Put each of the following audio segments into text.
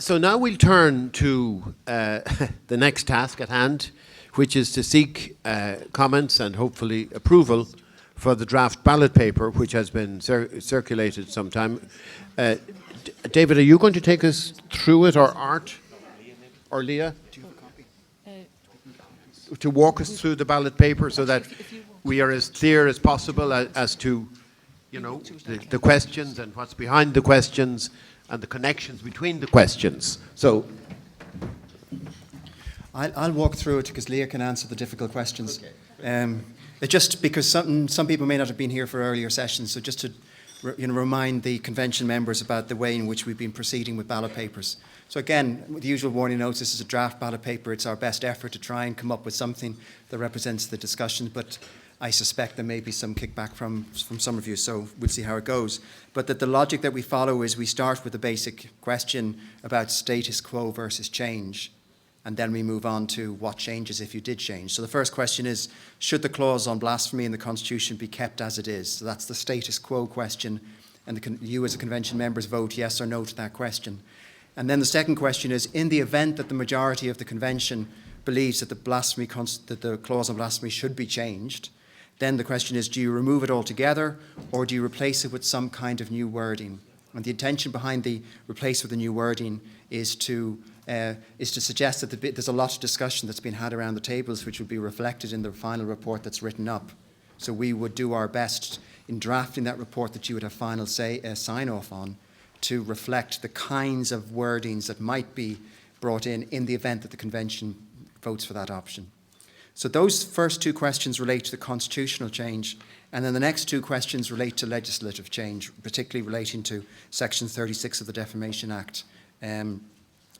So now we'll turn to the next task at hand, which is to seek comments and hopefully approval for the draft ballot paper, which has been circulated sometime. David, are you going to take us through it, or Art, or Leah? To walk us through the ballot paper so that we are as clear as possible as to, you know, the questions and what's behind the questions and the connections between the questions. So I'll walk through it because Leah can answer the difficult questions. Okay. Just because some people may not have been here for earlier sessions, so just to remind the convention members about the way in which we've been proceeding with ballot papers. So again, with the usual warning notes, this is a draft ballot paper. It's our best effort to try and come up with something that represents the discussion, but I suspect there may be some kickback from some of you, so we'll see how it goes. But the logic that we follow is we start with the basic question about status quo versus change, and then we move on to what changes if you did change. So the first question is, should the clause on blasphemy in the Constitution be kept as it is? So that's the status quo question, and you as a convention members vote yes or no to that question. And then the second question is, in the event that the majority of the convention believes that the clause on blasphemy should be changed, then the question is, do you remove it altogether, or do you replace it with some kind of new wording? And the intention behind the replace with the new wording is to suggest that there's a lot of discussion that's been had around the tables, which will be reflected in the final report that's written up. So we would do our best in drafting that report that you would have final sign-off on, to reflect the kinds of wordings that might be brought in the event that the convention votes for that option. So those first two questions relate to the constitutional change, and then the next two questions relate to legislative change, particularly relating to Section 36 of the Defamation Act.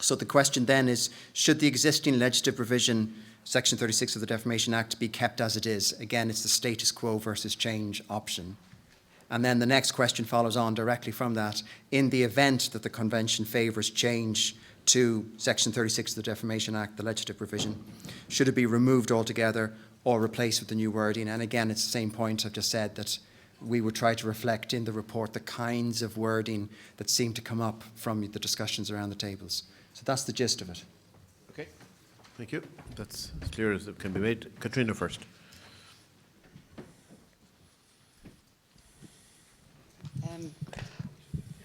So the question then is, should the existing legislative provision, Section 36 of the Defamation Act, be kept as it is? Again, it's the status quo versus change option. And then the next question follows on directly from that. In the event that the convention favours change to Section 36 of the Defamation Act, the legislative provision, should it be removed altogether or replaced with the new wording? And again, it's the same point I've just said, that we would try to reflect in the report the kinds of wording that seem to come up from the discussions around the tables. So that's the gist of it. Okay, thank you. That's as clear as it can be made. Katrina first.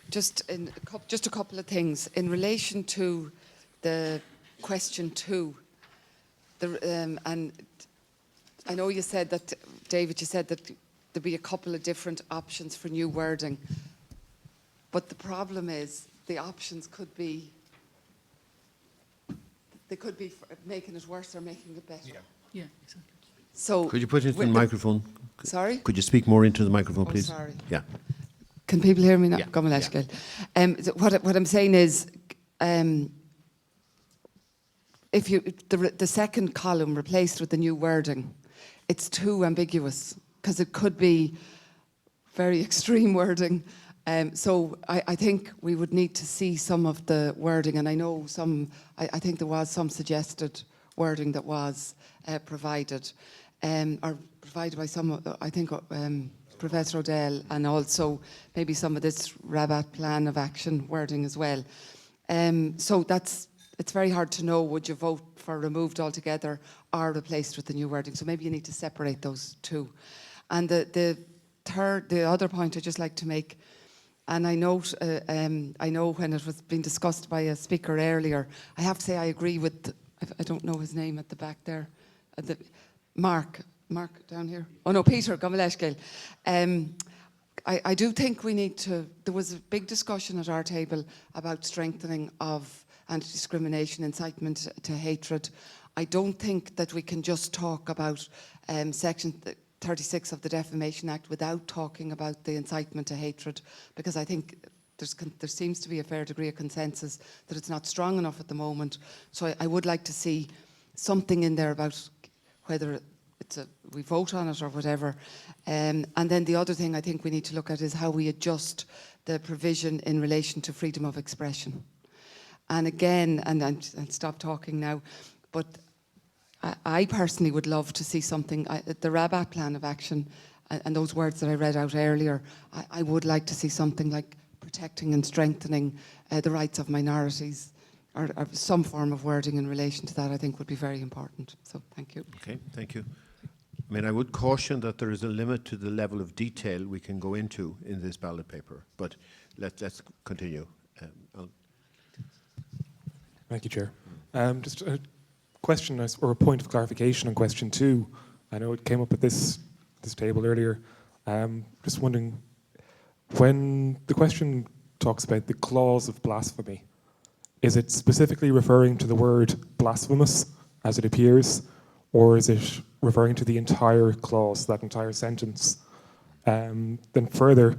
Just a couple of things in relation to the question 2. And I know you said that, David, you said that there'd be a couple of different options for new wording, but the problem is the options could be, they could be making it worse or making it better. Yeah, exactly. So could you put it in the microphone? Sorry? Could you speak more into the microphone, please? Sorry. Yeah. Can people hear me now? Yeah. What I'm saying is, if the second column replaced with the new wording, it's too ambiguous because it could be very extreme wording. So I think we would need to see some of the wording, and I know I think there was some suggested wording that was provided, or provided by some, I think, Professor O'Dell, and also maybe some of this Rabat plan of action wording as well. So it's very hard to know, would you vote for removed altogether or replaced with the new wording? So maybe you need to separate those two. And the other point I'd just like to make, and I know when it was being discussed by a speaker earlier, I have to say I agree with, I don't know his name at the back there, Mark down here. Oh no, Peter Gomaleshgil. I do think we need to, there was a big discussion at our table about strengthening of anti-discrimination, incitement to hatred. I don't think that we can just talk about Section 36 of the Defamation Act without talking about the incitement to hatred, because I think there seems to be a fair degree of consensus that it's not strong enough at the moment. So I would like to see something in there about whether we vote on it or whatever. And then the other thing I think we need to look at is how we adjust the provision in relation to freedom of expression. And again, and stop talking now, but I personally would love to see something, the Rabat plan of action, and those words that I read out earlier, I would like to see something like protecting and strengthening the rights of minorities, or some form of wording in relation to that, I think would be very important. So thank you. Okay, thank you. I mean, I would caution that there is a limit to the level of detail we can go into in this ballot paper, but let's continue. Thank you, Chair. Just a question or a point of clarification on question 2. I know it came up at this table earlier. Just wondering, when the question talks about the clause of blasphemy, is it specifically referring to the word blasphemous as it appears, or is it referring to the entire clause, that entire sentence? Then further,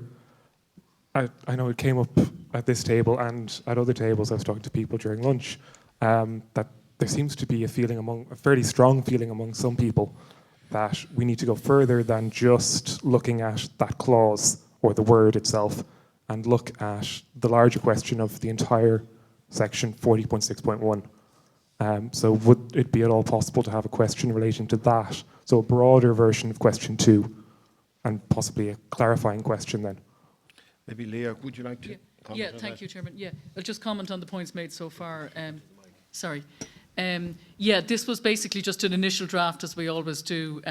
I know it came up at this table and at other tables I was talking to people during lunch, that there seems to be a fairly strong feeling among some people that we need to go further than just looking at that clause or the word itself and look at the larger question of the entire section 40.6.1. So would it be at all possible to have a question relating to that? So a broader version of question 2 and possibly a clarifying question then. Maybe Leah, would you like to comment Yeah, on thank that? you, Chairman. Yeah, I'll just comment on the points made so far. Sorry. Yeah, this was basically just an initial draft, as we always do,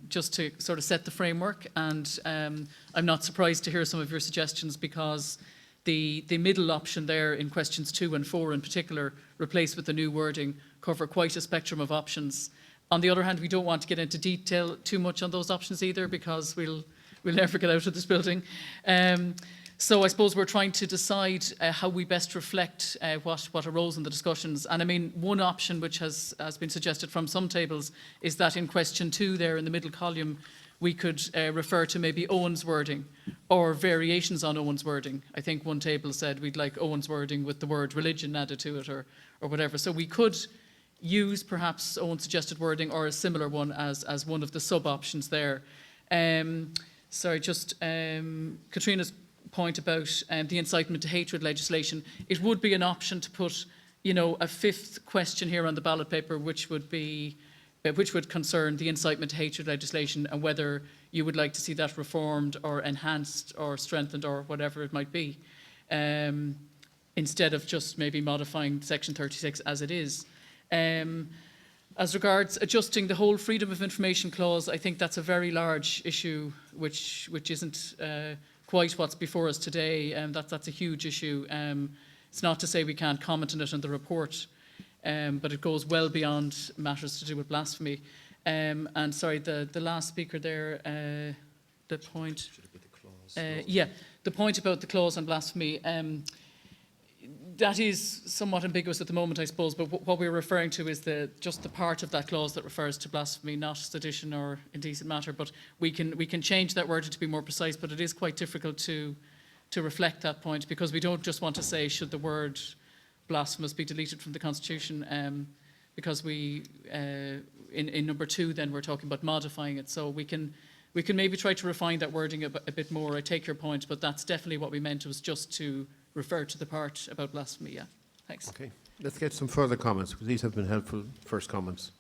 just to sort of set the framework. And I'm not surprised to hear some of your suggestions, because the middle option there in questions 2 and 4 in particular, replaced with the new wording, cover quite a spectrum of options. On the other hand, we don't want to get into detail too much on those options either, because we'll never get out of this building. So I suppose we're trying to decide how we best reflect what arose in the discussions. And I mean, one option which has been suggested from some tables is that in question 2 there in the middle column, we could refer to maybe Owen's wording or variations on Owen's wording. I think one table said we'd like Owen's wording with the word religion added to it or whatever. So we could use perhaps Owen's suggested wording or a similar one as one of the sub-options there. Sorry, just Katrina's point about the incitement to hatred legislation. It would be an option to put, a 5th question here on the ballot paper, which would concern the incitement to hatred legislation and whether you would like to see that reformed or enhanced or strengthened or whatever it might be, instead of just maybe modifying Section 36 as it is. As regards adjusting the whole freedom of information clause, I think that's a very large issue, which isn't quite what's before us today. That's a huge issue. It's not to say we can't comment on it in the report, but it goes well beyond matters to do with blasphemy. And sorry, the last speaker there, the point. The point about the clause on blasphemy. That is somewhat ambiguous at the moment, I suppose, but what we're referring to is just the part of that clause that refers to blasphemy, not sedition or indecent matter. But we can change that wording to be more precise, but it is quite difficult to reflect that point, because we don't just want to say should the word blasphemous be deleted from the Constitution, because in number 2 then we're talking about modifying it. So we can maybe try to refine that wording a bit more. I take your point, but that's definitely what we meant, was just to refer to the part about blasphemy. Yeah, thanks. Okay, let's get some further comments, because these have been helpful first comments.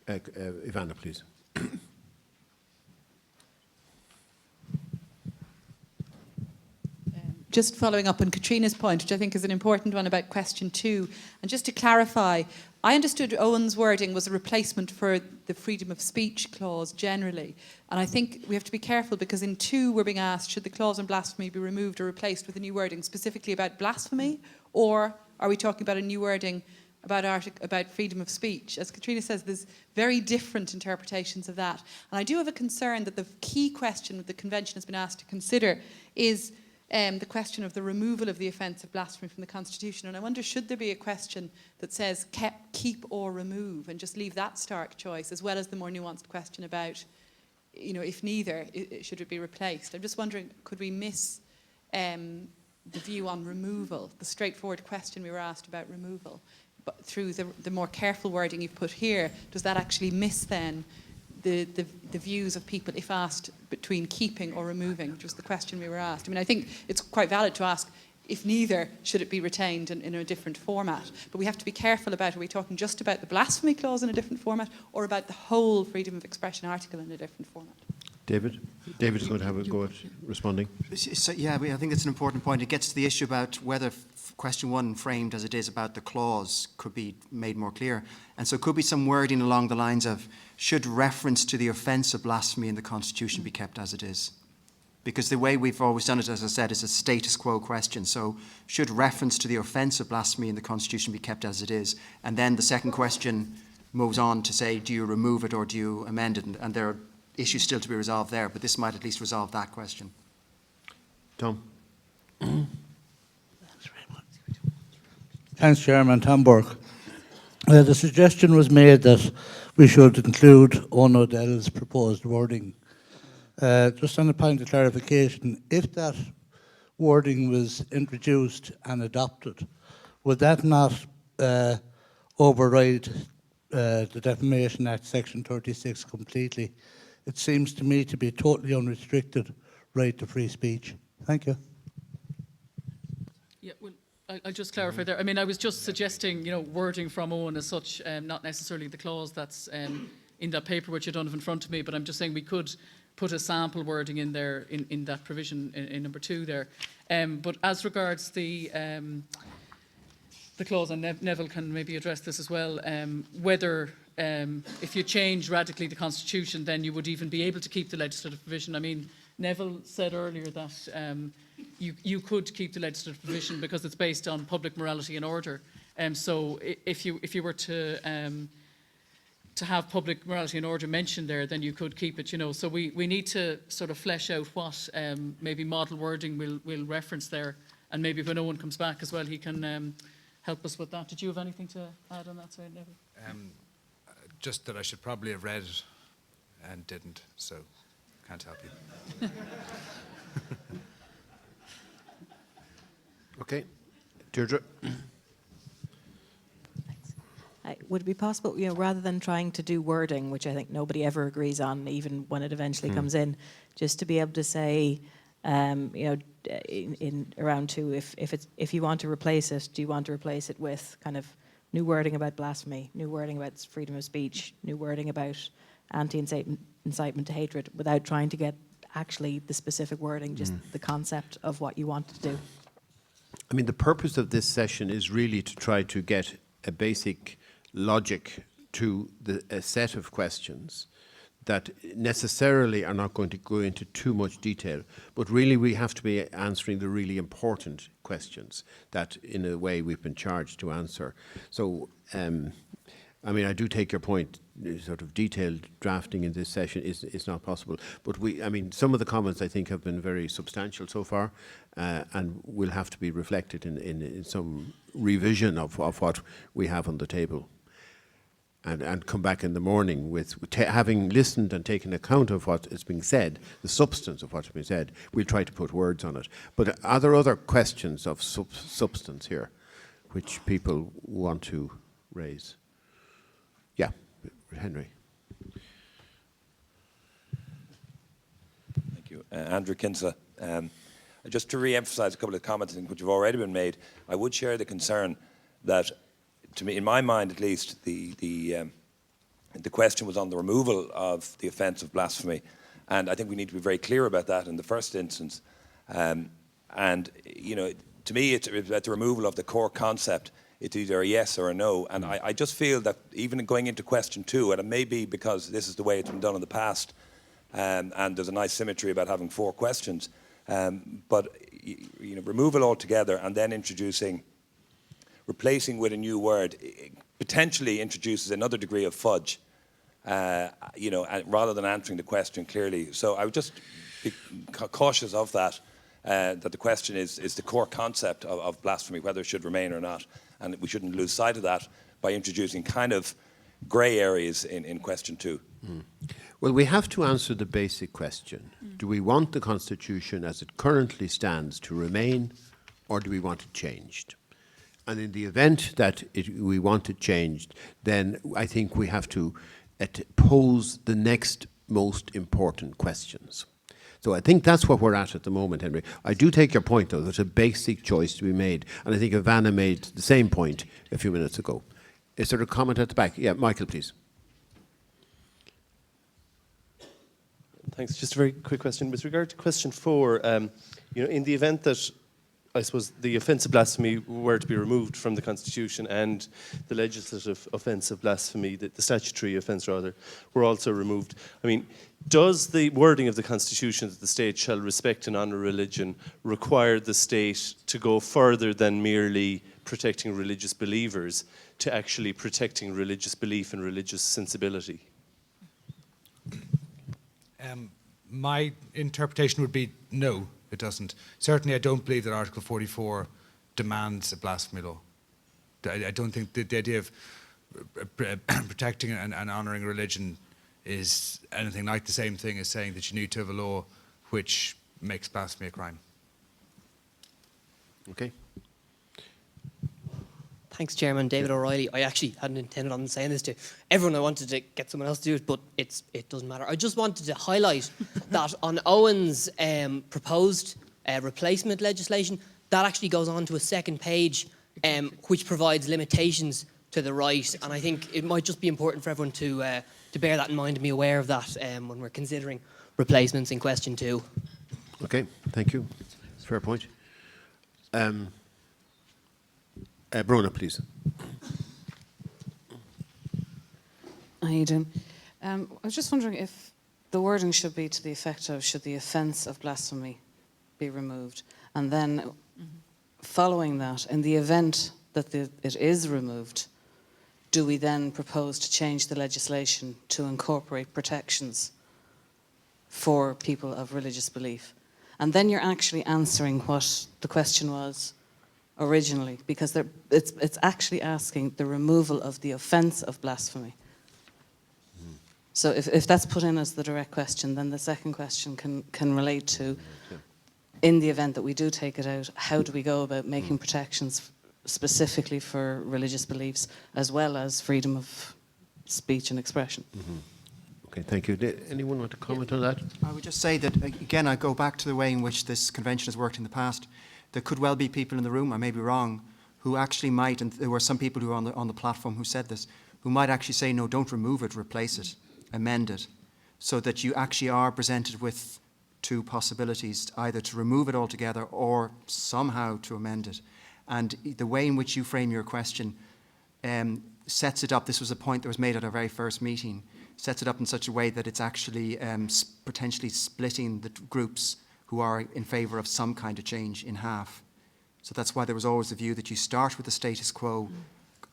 Ivana, please. Just following up on Katrina's point, which I think is an important one about question 2, and just to clarify, I understood Owen's wording was a replacement for the freedom of speech clause generally, and I think we have to be careful, because in 2 we're being asked, should the clause on blasphemy be removed or replaced with a new wording specifically about blasphemy, or are we talking about a new wording about freedom of speech? As Katrina says, there's very different interpretations of that, and I do have a concern that the key question that the Convention has been asked to consider is the question of the removal of the offence of blasphemy from the Constitution. And I wonder, should there be a question that says keep or remove, and just leave that stark choice, as well as the more nuanced question about, if neither, should it be replaced? I'm just wondering, could we miss the view on removal, the straightforward question we were asked about removal, but through the more careful wording you've put here, does that actually miss then the views of people if asked between keeping or removing, which was the question we were asked? I mean, I think it's quite valid to ask, if neither, should it be retained in a different format? But we have to be careful about, are we talking just about the blasphemy clause in a different format, or about the whole freedom of expression article in a different format? David? David is going to have a go at responding. So, yeah, I think it's an important point. It gets to the issue about whether question 1, framed as it is about the clause, could be made more clear. And so it could be some wording along the lines of, should reference to the offence of blasphemy in the Constitution be kept as it is? Because the way we've always done it, as I said, is a status quo question. So should reference to the offence of blasphemy in the Constitution be kept as it is? And then the second question moves on to say, do you remove it or do you amend it? And there are issues still to be resolved there, but this might at least resolve that question. Tom? Thanks, Chairman. Tom Burke. The suggestion was made that we should include Owen O'Dell's proposed wording. Just on a point of clarification, if that wording was introduced and adopted, would that not override the Defamation Act Section 36 completely? It seems to me to be a totally unrestricted right to free speech. Thank you. Yeah, well, I'll just clarify there. I mean, I was just suggesting, wording from Owen as such, not necessarily the clause that's in that paper which you don't have in front of me, but I'm just saying we could put a sample wording in there in that provision in number 2 there. But as regards the clause, and Neville can maybe address this as well, whether if you change radically the Constitution, then you would even be able to keep the legislative provision. I mean, Neville said earlier that you could keep the legislative provision because it's based on public morality and order. So if you were to have public morality and order mentioned there, then you could keep it, So we need to sort of flesh out what maybe model wording we'll reference there, and maybe when Owen comes back as well, he can help us with that. Did you have anything to add on that side, Neville? Just that I should probably have read it and didn't, so can't help you. Okay. Deirdre? Would it be possible, rather than trying to do wording, which I think nobody ever agrees on, even when it eventually comes in, just to be able to say, in around 2, if you want to replace it, do you want to replace it with kind of new wording about blasphemy, new wording about freedom of speech, new wording about anti-incitement to hatred, without trying to get actually the specific wording, just the concept of what you want to do? I mean, the purpose of this session is really to try to get a basic logic to a set of questions that necessarily are not going to go into too much detail, but really we have to be answering the really important questions that, in a way, we've been charged to answer. So, I mean, I do take your point, sort of detailed drafting in this session is not possible, but some of the comments I think have been very substantial so far, and will have to be reflected in some revision of what we have on the table. And come back in the morning with having listened and taken account of what is being said, the substance of what's being said, we'll try to put words on it. But are there other questions of substance here which people want to raise? Yeah, Henry. Thank you. Andrew Kinsella. Just to re-emphasise a couple of comments which have already been made, I would share the concern that, to me, in my mind at least, the question was on the removal of the offence of blasphemy, and I think we need to be very clear about that in the first instance. And to me, it's about the removal of the core concept. It's either a yes or a no, and I just feel that even going into question 2, and it may be because this is the way it's been done in the past, and there's a nice symmetry about having 4 questions, but remove it altogether and then replacing with a new word potentially introduces another degree of fudge, rather than answering the question clearly. So I would just be cautious of that, that the question is the core concept of blasphemy, whether it should remain or not. And we shouldn't lose sight of that by introducing kind of grey areas in question 2. Well, we have to answer the basic question. Do we want the Constitution as it currently stands to remain, or do we want it changed? And in the event that we want it changed, then I think we have to pose the next most important questions. So I think that's what we're at the moment, Henry. I do take your point, though. There's a basic choice to be made. And I think Ivana made the same point a few minutes ago. Is there a comment at the back? Yeah, Michael, please. Thanks. Just a very quick question. With regard to question 4, in the event that, I suppose, the offence of blasphemy were to be removed from the Constitution and the legislative offence of blasphemy, the statutory offence rather, were also removed, I mean, does the wording of the Constitution that the state shall respect and honour religion require the state to go further than merely protecting religious believers to actually protecting religious belief and religious sensibility? My interpretation would be no, it doesn't. Certainly, I don't believe that Article 44 demands a blasphemy law. I don't think the idea of protecting and honouring religion is anything like the same thing as saying that you need to have a law which makes blasphemy a crime. Okay. Thanks, Chairman. David O'Reilly. I actually hadn't intended on saying this to everyone. I wanted to get someone else to do it, but it doesn't matter. I just wanted to highlight that on Owen's proposed replacement legislation, that actually goes on to a second page which provides limitations to the right. And I think it might just be important for everyone to bear that in mind and be aware of that when we're considering replacements in question 2. Okay, thank you. Fair point. Brona, please. How you doing? I was just wondering if the wording should be to the effect of, should the offence of blasphemy be removed? And then following that, in the event that it is removed, do we then propose to change the legislation to incorporate protections for people of religious belief? And then you're actually answering what the question was originally, because it's actually asking the removal of the offence of blasphemy. So if that's put in as the direct question, then the second question can relate to, in the event that we do take it out, how do we go about making protections specifically for religious beliefs, as well as freedom of speech and expression? Okay, thank you. Did anyone want to comment on that? I would just say that, again, I go back to the way in which this convention has worked in the past. There could well be people in the room, I may be wrong, who actually might, and there were some people who were on the platform who said this, who might actually say, no, don't remove it, replace it, amend it, so that you actually are presented with two possibilities, either to remove it altogether or somehow to amend it. And the way in which you frame your question sets it up, this was a point that was made at our very first meeting, sets it up in such a way that it's actually potentially splitting the groups who are in favour of some kind of change in half. So that's why there was always the view that you start with the status quo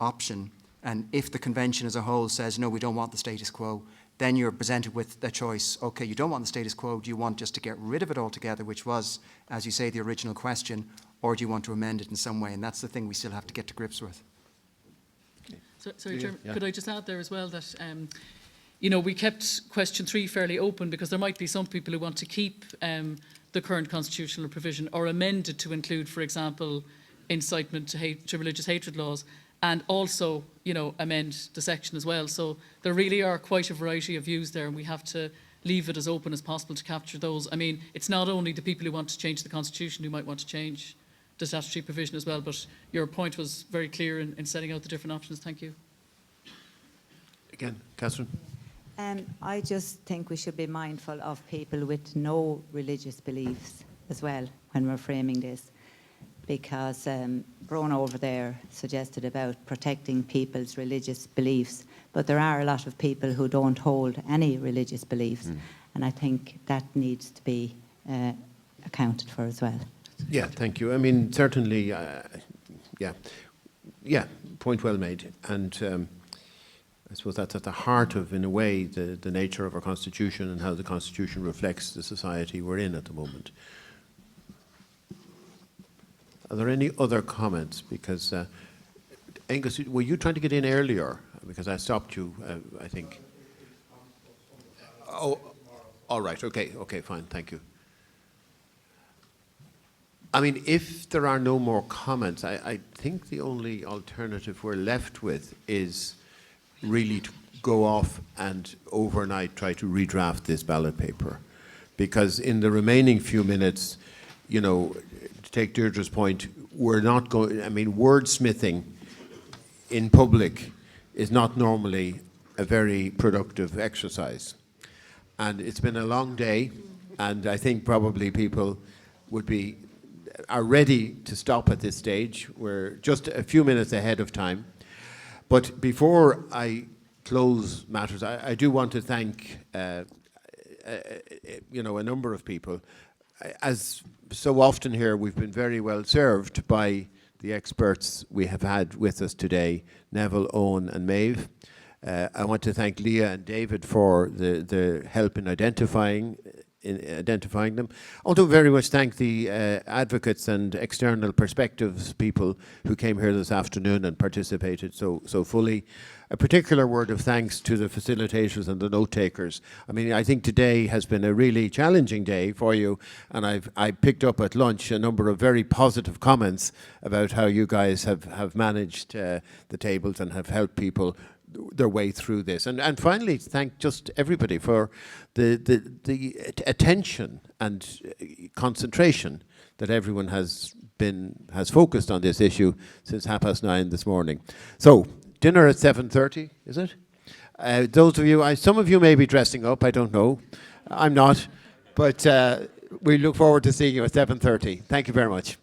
option, and if the convention as a whole says, no, we don't want the status quo, then you're presented with a choice. Okay, you don't want the status quo, do you want just to get rid of it altogether, which was, as you say, the original question, or do you want to amend it in some way? And that's the thing we still have to get to grips with. Sorry, Chairman, could I just add there as well that we kept question 3 fairly open, because there might be some people who want to keep the current constitutional provision or amend it to include, for example, incitement to religious hatred laws, and also, amend the section as well. So there really are quite a variety of views there, and we have to leave it as open as possible to capture those. I mean, it's not only the people who want to change the Constitution who might want to change the statutory provision as well, but your point was very clear in setting out the different options. Thank you. Again, Catherine. I just think we should be mindful of people with no religious beliefs as well when we're framing this, because Brona over there suggested about protecting people's religious beliefs, but there are a lot of people who don't hold any religious beliefs, and I think that needs to be accounted for as well. Yeah, thank you. I mean, certainly, point well made. And I suppose that's at the heart of, in a way, the nature of our Constitution and how the Constitution reflects the society we're in at the moment. Are there any other comments? Because, Angus, were you trying to get in earlier? Because I stopped you, I think. Oh, all right. Okay, fine. Thank you. I mean, if there are no more comments, I think the only alternative we're left with is really to go off and overnight try to redraft this ballot paper. Because in the remaining few minutes, to take Deirdre's point, we're not going, I mean, wordsmithing in public is not normally a very productive exercise. and it's been a long day, and I think probably people are ready to stop at this stage. We're just a few minutes ahead of time. But before I close matters, I do want to thank a number of people. As so often here, we've been very well served by the experts we have had with us today, Neville, Owen and Maeve. I want to thank Leah and David for the help in identifying them. I want to very much thank the advocates and external perspectives people who came here this afternoon and participated so fully. A particular word of thanks to the facilitators and the note takers. I mean, I think today has been a really challenging day for you, and I picked up at lunch a number of very positive comments about how you guys have managed the tables and have helped people their way through this. And finally, thank just everybody for the attention and concentration that everyone has focused on this issue since 9:30 this morning. So, dinner at 7:30, is it? Those of you, some of you may be dressing up, I don't know. I'm not. But we look forward to seeing you at 7:30. Thank you very much.